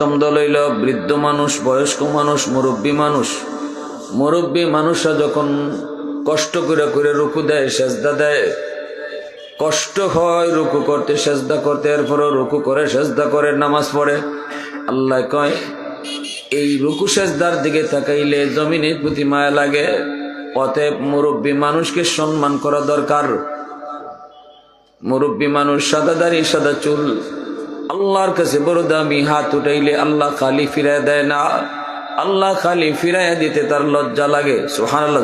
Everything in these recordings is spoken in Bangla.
দল হইল বৃদ্ধ মানুষ, বয়স্ক মানুষ, মুরব্বী মানুষরা যখন কষ্ট করে করে রুকু দেয়, সেজদা দেয়, কষ্ট হয় রুকু করতে সেজদা করতে, এরপরও রুকু করে সেজদা করে নামাজ পড়ে। আল্লাহ কয় এই রুকু সেজদার দিকে তাকাইলে জমিনের প্রতি মায়া লাগে। অতএব মুরব্বী মানুষকে সম্মান করা দরকার। মুরব্বী মানুষ, সাদা দাড়ি সাদা চুল, আল্লাহর কাছে বড় দামি। হাত উঠাইলে আল্লাহ খালি ফিরায় দেয় না, আল্লাহ খালি ফিরাইয়া দিতে তার লজ্জা লাগে। সুবহানাল্লাহ।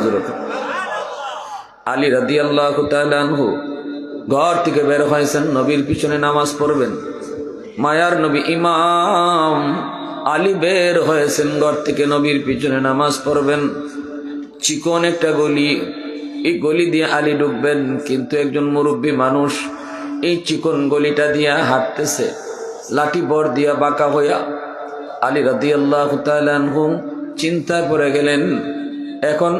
আলী রাদিয়াল্লাহু তাআলা আনহু ঘর থেকে বের হয়েছেন, নবীর পিছনে নামাজ পড়বেন। মায়ার নবী ইমাম আলী বের হয়েছেন ঘর থেকে, নবীর পিছনে নামাজ পড়বেন। চিকন একটা গলি, এই গলি দিয়ে আলী ঢুকবেন, কিন্তু একজন মুরব্বী মানুষ এই চিকন গলিটা দিয়া হাঁটতেছে, লাঠি বর দিয়া বাঁকা হইয়া। আলী রাদিয়াল্লাহু তাআলা আনহু চিন্তায় পড়ে গেলেন, এখন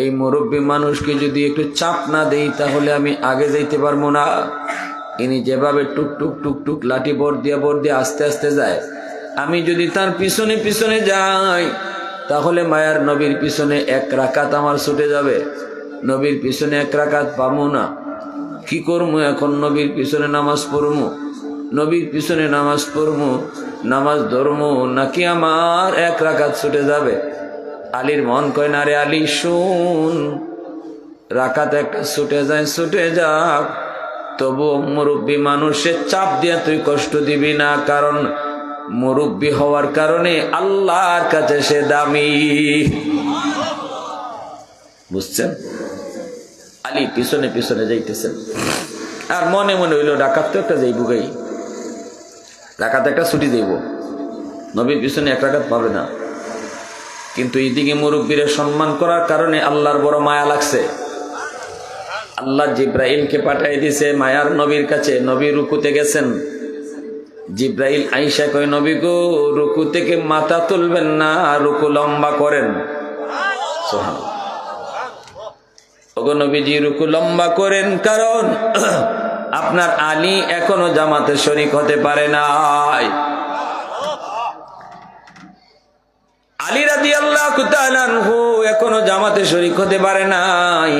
এই মুরব্বী মানুষকে যদি একটু চাপ না দেই তাহলে আমি আগে যাইতে পারবো না। ইনি যেভাবে টুক টুক টুক টুক লাঠি বর দিয়ে আস্তে আস্তে যায়, আমি যদি তার পিছনে পিছনে যাই তাহলে মায়ার নবীর পিছনে এক রাকাত আমার ছুটে যাবে, নবীর পিছনে এক রাকাত পাবো না। কি করবো এখন? নবীর পিছনে নামাজ পড়বো, নবীর পিছনে নামাজ পড়বো, নামাজ ধরবো, নাকি আমার এক রাকাত ছুটে যাবে? আলীর মন কয় না রে আলী, শুন, রাকাত একটা ছুটে যায়, ছুটে যাক, তবু মুরব্বী মানুষের চাপ দিয়ে তুই কষ্ট দিবি না, কারণ মুরব্বী হওয়ার কারণে আল্লাহর কাছে সে দামি। বুঝছেন? আলী পিছনে পিছনে যাইতেছেন, আর মনে মনে হইল রাকাত তো একটা যাইব গাই, রাকাত একটা ছুটি যাইব, নবীর পিছনে এক রাকাত পাবে না। কিন্তু এইদিকে মুরব্বীরা সম্মান করার কারণে আল্লাহর বড় মায়া লাগছে। আল্লাহ জিব্রাইলকে পাঠিয়ে দিছে মায়ার নবীর কাছে। নবী রুকুতে গেছেন, জিব্রাইল আইসা কয়, নবী গো, রুকু থেকে মাথা তুলবেন না, রুকু লম্বা করেন। সুবহানাল্লাহ। ওগো নবীজি, রুকু লম্বা করেন, কারণ আপনার আলী এখনো জামাতে শরীক হতে পারে নাই। আলী রাদিয়াল্লাহু তাআলা আনহু এখনো জামাতে শরীক হতে পারে নাই,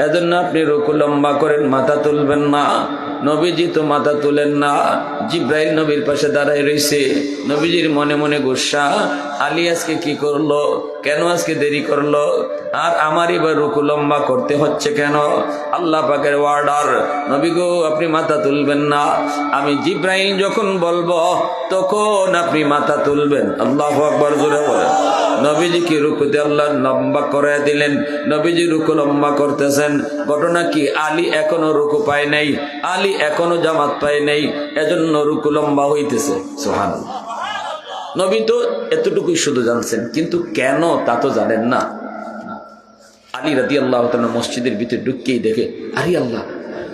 এজন্য আপনি রুকু লম্বা করেন, মাথা তুলবেন না। নবীজি তো মাথা তুলেন না। জিব্রাইল নবীর পাশে দাঁড়ায় রইছে। নবীজির মনে মনে গুসা, আলী আজকে কি করলো, কেন আজকে দেরি করলো, আর আমারই বা রুকু লম্বা করতে হচ্ছে কেন? আল্লাহ পাকের অর্ডার, নবী গো আপনি মাথা তুলবেন না, আমি জিব্রাইল যখন বলবো তখন আপনি মাথা তুলবেন। আল্লাহু আকবার জোরে বলেন। নবীজি কি রুকুতে আল্লাহ লম্বা করে দিলেন, নবীজি রুকু লম্বা করতেছেন। ঘটনা কি? আলী এখনো রুকু পায় নাই, আলী এখনো জামাত পায় নাই, এজন্য রুকু লম্বা হইতেছে। সুবহানাল্লাহ। নবী তো এতটুকুই শুধু জানছেন, কিন্তু কেন তা তো জানেন না। আলী রাদিয়াল্লাহু তাআলা মসজিদের ভিতরে ঢুককেই দেখে, আরে আল্লাহ,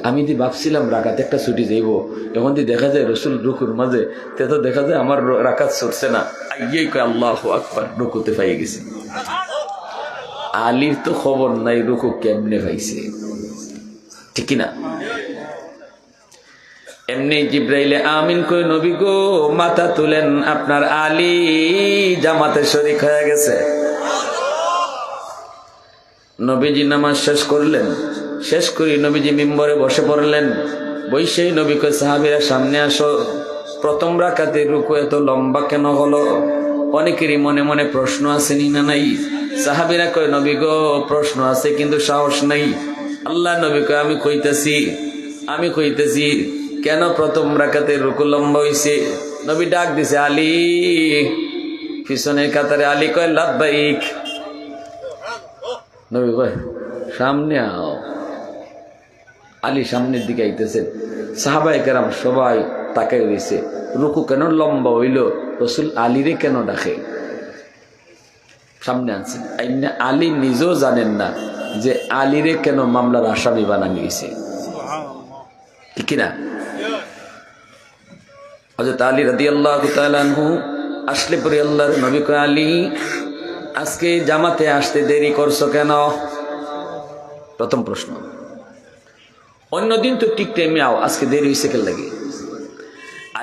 আমি দি ভাবছিলাম রাকাত একটা ছুটি যাইব, এখন দি দেখা যায় রসুল রুকুর মাঝে, তে তো দেখা যায় আমার রাকাত ছুটছে না। আইয়েই কয় আল্লাহু আকবার, রুকুতে পাই গেছে। আলীর তো খবর নাই রুকু কেমনে পাইছে, ঠিক না? এমনি জিব্রাইলে আমিন কই, নবী গো মাথা তুলেন, আপনার আলী জামাতে শরীক হয়ে গেছে। নবীজি নামাজ শেষ করলেন, শেষ করি নবীজি মিম্বরে বসে পড়লেন। বৈশেই নবী কয়, সাহাবীরা সামনে আসো, প্রথম রাকাতে রুকু এত লম্বা কেন হলো? অনেকেরই মনে মনে প্রশ্ন আছে নি না নাই? সাহাবীরা কয়, নবী গো প্রশ্ন আছে কিন্তু সাহস নাই। আল্লাহ নবী কয়, আমি কইতেছি কেন প্রথম রাকাতে রুকু লম্বা হইছে? নবী ডাক দিছে, আলী, পিছনের কাতারে। আলী কয়, লাব্বাইক। নবী কয়, সামনে আও। আলী সামনের দিকে আইতেছেন। সাহাবায়ে কেরাম সবাই তাকাই রইছে, রুকু কেন লম্বা হইল, রসুল আলীরে কেন ডাকে? সামনে আনছেন। আলী নিজেও জানেন না যে আলীরে কেন মামলার আসামি বানানো হয়েছে, ঠিক না? হযরত আলী রাদিয়াল্লাহু তাআলা আনহু আসলে পরে আল্লাহর নবী কয়, আলী আজকে জামাতে আসতে দেরি করছো কেন? প্রথম প্রশ্ন। অন্যদিন তো ঠিক টাইমে আও, আজকে দেরি হয়েছে কেন লাগে?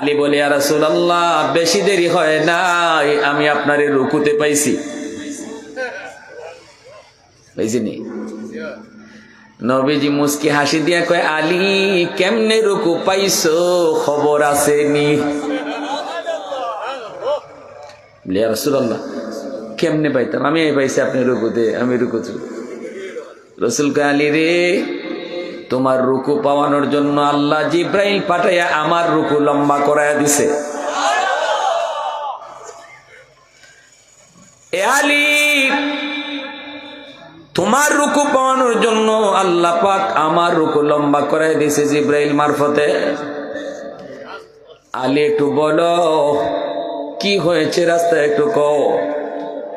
আলী বলে, ইয়া রাসূলুল্লাহ, বেশি দেরি হয় নাই, আমি আপনারে রুকুতে পাইছি। বুঝিনি? নবীজি মুস্কি হাসি দিয়া কয়, আলী কেমনে রুকু পাইছো, খবর আসেনি? ইয়া রাসূলুল্লাহ, কেমনে পাইতাম, আমি পাইছি আপনি রুকুতে, আমি রুকুতে। রাসূল কয়, আলী রে, তোমার রুকু পাওয়ানোর জন্য আল্লাহ জিব্রাইল পাঠাইয়া আমার রুকু লম্বা করায়া দিছে। এ আলী, তোমার রুকু পাওয়ানোর জন্য আল্লাহ পাক আমার রুকু লম্বা করাই দিছে জিব্রাইল মারফতে। আলী একটু বলো কি হয়েছে, রাস্তায় একটু কও।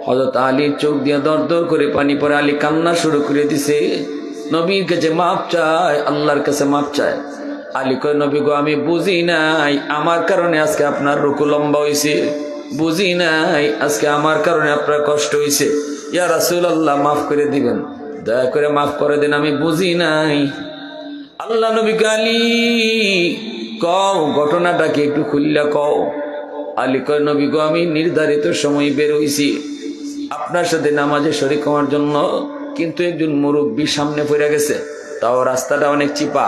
হযরত আলীর চোখ দিয়ে দর দর করে পানি পড়ে। আলী কান্না শুরু করে দিছে, নবীর কাছে মাপ চায়, আল্লাহর কাছে মাপ চায়। আলী কয়, নবী গো, আমি বুঝি নাই আমার কারণে আজকে আপনার রুকু লম্বা হয়েছে, বুঝি নাই আজকে আমার কারণে আপনার কষ্ট হয়েছে। ইয়া রাসূলুল্লাহ, মাফ করে দিবেন, দয়া করে মাফ করে দেন, আমি বুঝি নাই। আল্লাহ নবী আলী কও, ঘটনাটা কি একটু খুললা কও। আলী কয়, নবী গো, আমি নির্ধারিত সময় বের হইছি আপনার সাথে নামাজে শরীক হওয়ার জন্য, কিন্তু একজন মুরব্বী সামনে পড়ে গেছে, তাও রাস্তাটা অনেক চিপা,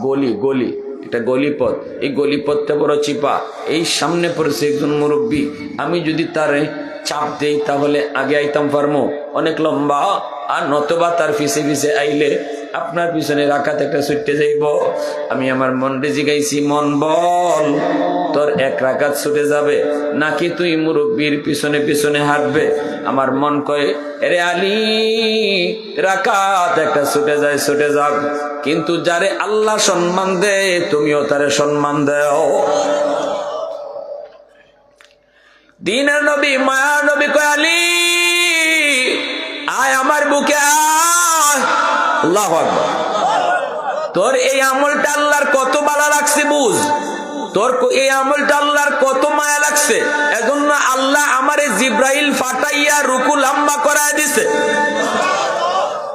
গলি এটা গলিপথ, এই গলিপথটা বড় চিপা, এই সামনে পড়েছে একজন মুরব্বী, আমি যদি তারে চাপ দেই তাহলে আগে আইতাম পারমো, অনেক লম্বা, আর নতবা তার পিছে পিছে আইলে আপনার পিছনে রাখাত একটা ছুটতে যাইব। আমি আমার মন রেজি গাইছি, মন বল, তোর এক রাকাত ছুটে যাবে নাকি তুই মুরব্বীর পিছনে পিছনে হাঁটবে? আমার মন কয়, এরে আলী, রাকাত একটা ছুটে যায়, ছুটে যাক, কিন্তু যারে আল্লাহ সম্মান দেয় তুমিও তারে সম্মান দাও। দিনের নবী, মায়ার নবী কয়, আলী আয় আমার বুকে আয়। আল্লাহু আকবার। তোর এই আমলটা আল্লাহর কত ভালো লাগছে বুঝ, তোর এই আমলটা আল্লাহর কত মায়া লাগছে, এজন্য আল্লাহ আমারে জিব্রাইল ফাটাইয়া রুকু লম্বা করায় দিছে।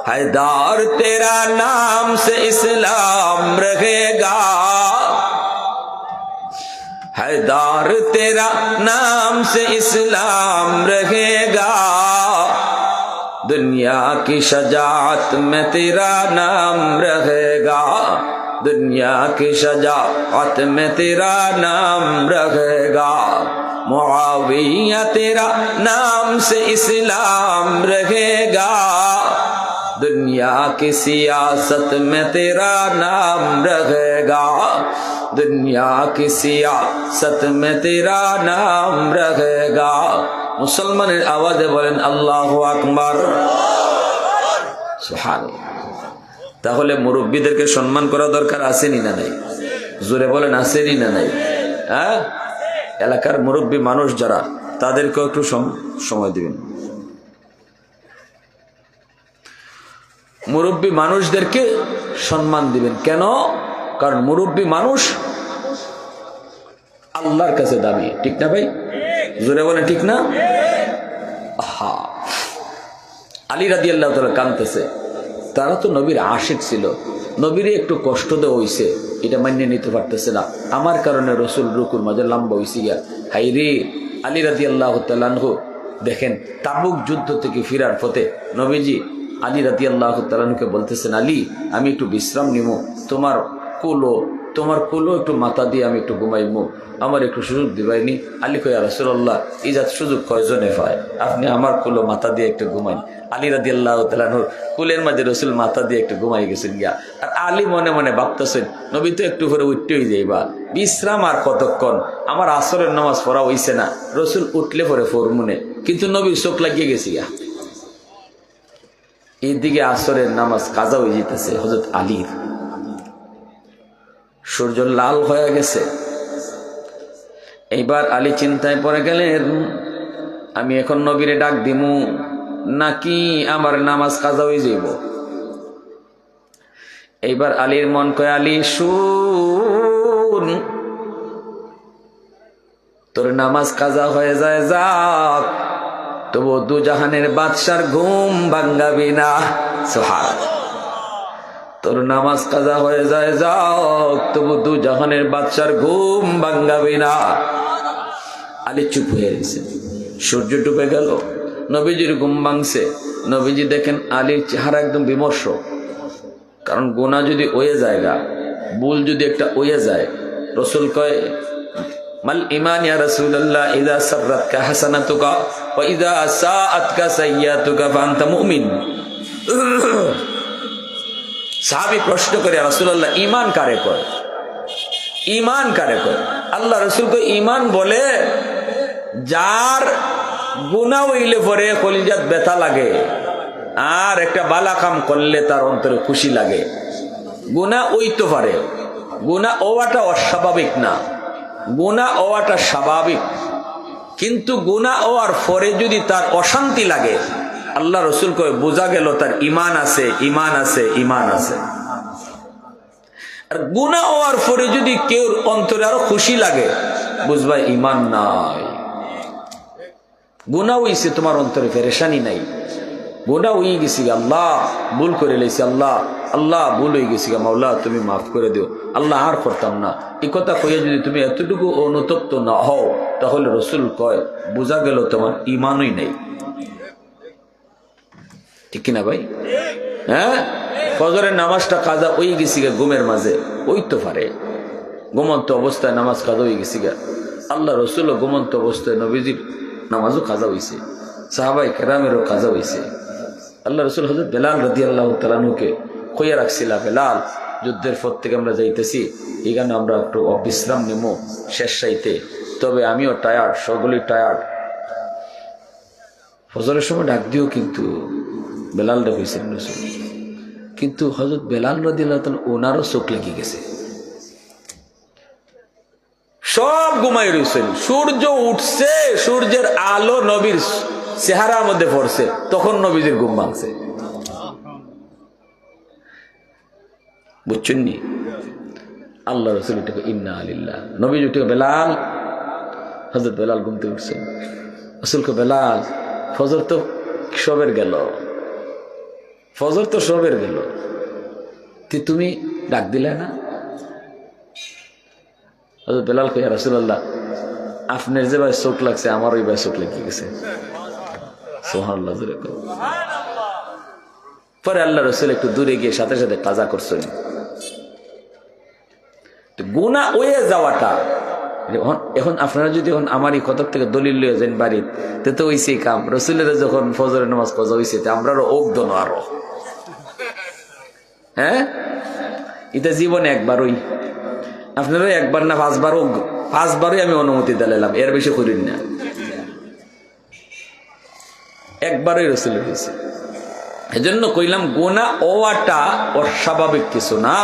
हैदार तेरा नाम से इस्लाम रहेगा, हैदार तेरा नाम से इस्लाम रहेगा, दुनिया की शजाअत में तेरा नाम रहेगा, दुनिया की शजाअत में तेरा नाम रहेगा, मुआविया तेरा नाम से इस्लाम रहेगा, दुनिया की सियासत में तेरा नाम रहेगा, दुनिया की सियासत में तेरा नाम रहेगा। मुसलमाনের আওয়াজে বলেন আল্লাহু আকবার, সুবহানাল্লাহ। তাহলে মুরব্বীদেরকে সম্মান করা দরকার আসেনি না নাই? জোরে বলেন, আসেনি না নাই? হ্যাঁ, এলাকার মুরব্বী মানুষ যারা, তাদেরকেও একটু সময় দিবেন। মুরব্বী মানুষদেরকে সম্মান দিবেন। কেন? কারণ মুরব্বী মানুষ আল্লাহর কাছে দামি, ঠিক না ভাই? জোরে বলেন, ঠিক না? আহা, আলী রাদিয়াল্লাহু তাআলা কাঁদতেছে, তারা তো নবীর আশিক ছিল, নবীরে একটু কষ্ট দেওয়া হইছে, এটা মান্য নিতে পারতেছে না, আমার কারণে রসুল রুকুর মাঝে লম্বা হইছে গিয়া। হাই রে, আলী রাদিয়াল্লাহু তাআলা আনহু দেখেন, তাবুক যুদ্ধ থেকে ফিরার পথে নবীজি আলী রাদিয়াল্লাহু তাআলা আনহুকে বলতেছেন, আলী আমি একটু বিশ্রাম নিব, তোমার কোলো একটু মাথা দিয়ে আমি একটু ঘুমাইমু, আমার একটু সুযোগ দিবাইনি। আলী কয়, ইয়া রাসূলুল্লাহ, এই জাত সুযোগ কয়জনে পায়, আপনি আমার কোলো মাথা দিয়ে একটু ঘুমাইন। আলী রাদিয়াল্লাহু তাআলা আনহুর কুলের মাঝে রসুল মাথা দিয়ে একটু ঘুমাই গেছেন গিয়া। আর আলী মনে মনে ভাবতেছেন, নবী তো একটু করে উঠতেই যাইবা, বিশ্রাম আর কতক্ষণ, আমার আসরের নামাজ পড়া হইছে না, রসুল উঠলে পরে ফরমুনে, কিন্তু নবীর চোখ লাগিয়ে গেছি গিয়া। এইদিকে আসরের নামাজ কাজা হয়ে যেতেছে হযরত আলীর, সূর্য লাল হয়ে গেছে। এইবার আলী চিন্তায় পড়ে গেলেন, আমি এখন নবীরে ডাক দিমু নাকি আমার নামাজ কাজা হয়ে যাইব? এইবার আলীর মন কয়, আলী শুন, তোর নামাজ কাজা হয়ে যায় যাক, তবু দুজাহানের বাদশার ঘুম ভাঙ্গাবি না। সুবহানাল্লাহ। তোর নামাজ কাজা হয়ে যায় যাও, তবু দু জাহানের বাদশার ঘুম ভাঙ্গাবি না। আলী চুপ হয়ে গেছে। সূর্য ডুবে গেল, নবীজির ঘুম ভাঙছে। নবীজি দেখেন আলীর চেহারা একদম বিমর্ষ, কারণ গুনাহ যদি ওয়ে জায়গা, ভুল যদি একটা ওয়ে যায়, রসুল কয় মাল ঈমান ইয়া রাসূলুল্লাহ ইযা সাররাতকা হাসানাতুকা ওয়া ইযা সাআতকা সাইয়্যাতুকা ফাআনতা মুমিন। সাহাবী প্রশ্ন করে, ইয়া রাসূলুল্লাহ ঈমান কারে কয়? ঈমান কারে কয়? আল্লাহ রাসূল কয় ঈমান বলে যার গুনাহ হইলে পরে কলিজাত ব্যথা লাগে, আর একটা বালা কাম করলে তার অন্তরে খুশি লাগে। গুনাহ হইতে পারে, গুনাহ হওয়াটা অস্বাভাবিক না, গুনাহ হওয়াটা স্বাভাবিক, কিন্তু গুনাহ হওয়ার পরে যদি তার অশান্তি লাগে, আল্লাহ রসুল কয় বোঝা গেল তার ঈমান আছে, ঈমান আছে, ঈমান আছে। আর গুনাহ হওয়ার পরে যদি কেউ অন্তরে আরো খুশি লাগে, বুঝবা ঈমান নাই। গুনাহ হইছে, তোমার অন্তরে পেরেশানি নাই। গুনাহ হয়ে গেছি, আল্লাহ ভুল করে লেছি, আল্লাহ আল্লাহ ভুল হয়ে গেছি, মাওলা তুমি মাফ করে দিও, আল্লাহ আর করতাম না, এই কথা কইয়া যদি তুমি এতটুকু অনুতপ্ত না হও, তাহলে রসুল কয় বোঝা গেল তোমার ঈমানই নেই। ঠিক কিনা ভাই? হ্যাঁ, ফজরের নামাজটা কাজা হয়ে গেছি গা ঘুমের মাঝে, ওই তো পারে ঘুমন্ত অবস্থায় নামাজ কাজা হয়ে গেছি গা। আল্লাহ রসুলও ঘুমন্ত অবস্থায় নবীজির নামাজও কাজা হয়েছে, সাহাবাই কেরামেরও কাজা হয়েছে। আল্লাহ রসুল হযরত বেলাল রাদিয়াল্লাহু তাআলা আনহুকে কইয়া রাখছিল, বেলাল যুদ্ধের পর থেকে আমরা যাইতেছি, এখানে আমরা একটু বিশ্রাম নেব শেষ সাইতে, তবে আমিও টায়ার্ড, সকলেই টায়ার্ড। ফজরের সময় ডাক দিও, কিন্তু বেলাল ডাকছেন রসুল, কিন্তু হযরত বেলাল রাদিয়াল্লাহু তাআলা ওনারও চোখ লেগে গেছে, সব ঘুমাই রয়েছেন। সূর্য উঠছে, সূর্যের আলো নবীর চেহারার মধ্যে পড়ছে, তখন নবীজির ঘুম ভাঙছে। বুঝছেন নি? আল্লাহ রসুল উঠে ইন্না লিল্লাহ, নবী উঠে বেলাল, হযরত বেলাল ঘুমতে উঠছে। রসুলকে বেলাল ফজর তো সবের গেল, ফজর তো সবের গেল, তুমি ডাক দিলে না? হযরত বেলাল কইয়া রাসূলুল্লাহ আপনার যে ভাই চোখ লাগছে, আমার ওই ভাই চোখ লেগে গেছে। সুবহানাল্লাহ। পরে আল্লাহ রসুল একটু দূরে গিয়ে সাথে সাথে কাজা করছেন। গুনাহ হয়ে যাওয়াটা, এখন আপনারা যদি এখন আমারই কতক থেকে দলিল লয়ে যান বাড়িতে, তো ওই সেই কাম রসুলের যখন ফজরের নামাজ কাজা হয়েছে, আমরাও অগ্ধন আরো। হ্যাঁ, এটা জীবনে একবারই, আপনারও একবার না পাঁচবারই আমি অনুমতি দিলাম, এর বেশি করিন না। একবারই রসুলের হয়েছে। এজন্য কইলাম গুনাহ হওয়াটা অস্বাভাবিক কিছু না,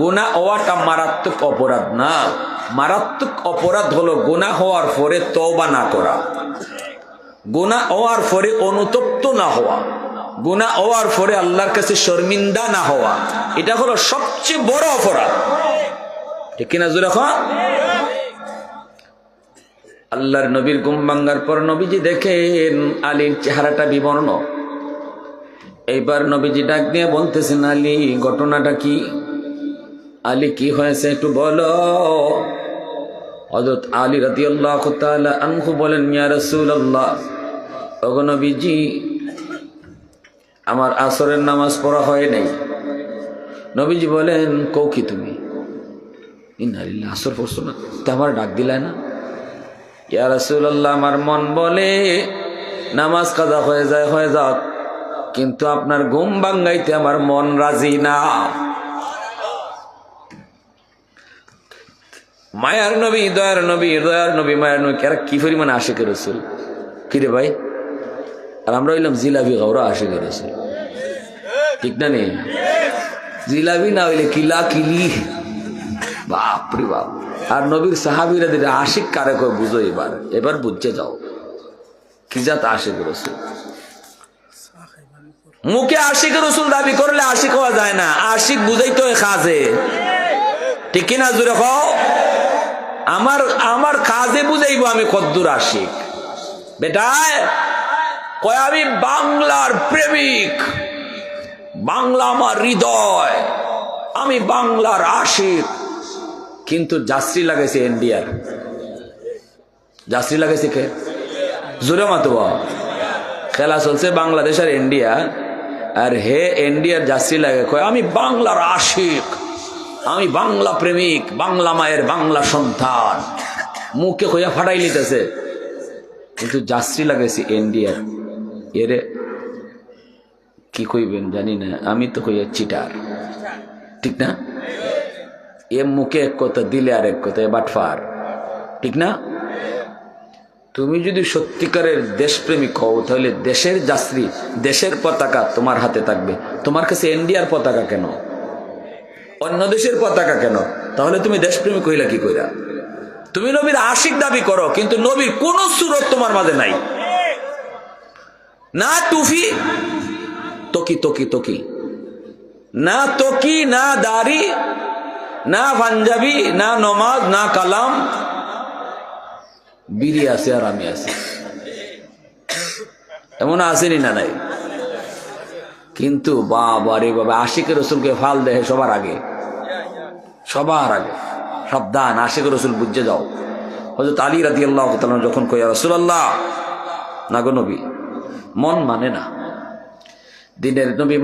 গুনাহ হওয়াটা মারাত্মক অপরাধ না। মারাত্মক অপরাধ হলো গুনাহ হওয়ার পরে তওবা না করা, গুনাহ হওয়ার পরে অনুতপ্ত না হওয়া, গুনাহ হওয়ার পরে আল্লাহর কাছে শর্মিন্দা না হওয়া, এটা হলো সবচেয়ে বড় অপরাধ। ঠিক কিনা জোরে কও? আল্লাহর নবীর ঘুম ভাঙ্গার পর নবীজি দেখেন আলীর চেহারাটা বিবর্ণ। এইবার নবীজি ডাক দিয়ে বলতেছেন, আলী ঘটনাটা কি? আলী কি হয়েছে একটু বলো। হযরত আলী রাদিয়াল্লাহু তাআলা আনহু বলেন, ইয়া রাসূলুল্লাহ, ওগো নবীজি, আমার আসরের নামাজ পড়া হয় নাই। নবীজি বলেন, কও কি তুমি? ইন্না লিল্লাহি, আসর পড়ছো না? তা আমার ডাক দিলা না? ইয়া রাসূলুল্লাহ, আমার মন বলে নামাজ কাজা হয়ে যায়, হয়ে যাক, কিন্তু আপনার ঘুম ভাঙ্গাইতে আমার মন রাজি না। মায়ার নবী, দয়ার নবী, দয়ার নবী, মায়ার নবী, এরা কি পরিমাণে আশিক রাসূল। কিরে ভাই, আর আমরা হইলাম জিলাপি খাওয়া আশিক রাসূল। ঠিক না? নেই জিলাপি না হইলে কিলা কিলি, বাপরে বাপ। আর নবীর সাহাবীরা দিলে আশিক কারে কয় বুঝো, এবার বুঝতে যাও কি জাত আশিক রাসূল। মুখে আশিক রাসূল দাবি করলে আশিক হওয়া যায় না, আশিক বুঝাইতে হয় কাজে। ঠিক কিনা জোরে কও? আমার কাজে বুঝাইব আমি কদ্দুর আশিক। বেটায় কয় আমি বাংলার প্রেমিক, বাংলা আমার হৃদয়, আমি বাংলার আশিক। কিন্তু যাত্রী লাগাইছে ইন্ডিয়ার। যাত্রী লাগাইছে কে? জোরে মাতবা। খেলা চলছে বাংলাদেশ আর ইন্ডিয়া, আর হে ইন্ডিয়ার যাত্রী লাগে কয় আমি বাংলার আশিক, আমি বাংলা প্রেমিক, বাংলা মায়ের বাংলা সন্তান। মুখে কইয়া ফাটাই নিতেছে, কিন্তু যাত্রী লাগাইছে ইন্ডিয়ার। এরে কি কইবেন জানি না, আমি তো কইয়া চিটার, ঠিক না? এ মুখে এক কথা, দিলে আর এক কথা, বাটফার, ঠিক না? তুমি যদি সত্যিকারের দেশপ্রেমিক হও, তাহলে দেশের যাত্রী, দেশের পতাকা তোমার হাতে থাকবে। তোমার কাছে ইন্ডিয়ার পতাকা কেন, অন্য দেশের পতাকা কেন? তাহলে তুমি দেশপ্রেমিক হইলা কি কইরা? তুমি নবীর আশিক দাবি করো, কিন্তু নবীর কোন সুরত তোমার মাঝে নাই। না টুফি, তকি তকি তকি, না তকি, না দাড়ি, না পাঞ্জাবি, না নমাজ, না কালাম। বিড়ি আছে আর আমি আছি, এমন আসেনি না নাই? কিন্তু বাবা রে বাবা, আশিকের রসুলকে ফাল দেয় সবার আগে, সবার আগে। সাবধান, আশিকের রসুল বুঝে যাও। হযরত আলী রাদিয়াল্লাহু তাআলা যখন কইয়া রাসূলুল্লাহ, না গো নবী, মন মানে না, দিনের নবী